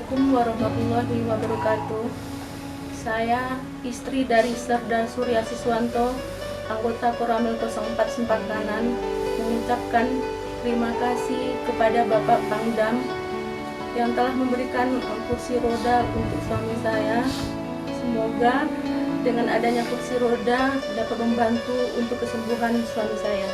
Assalamualaikum warahmatullahi wabarakatuh. Saya istri dari Serda Surya Siswanto, anggota Koramil 04 Sempat Kanan, mengucapkan terima kasih kepada Bapak Pangdam yang telah memberikan kursi roda untuk suami saya. Semoga dengan adanya kursi roda dapat membantu untuk kesembuhan suami saya.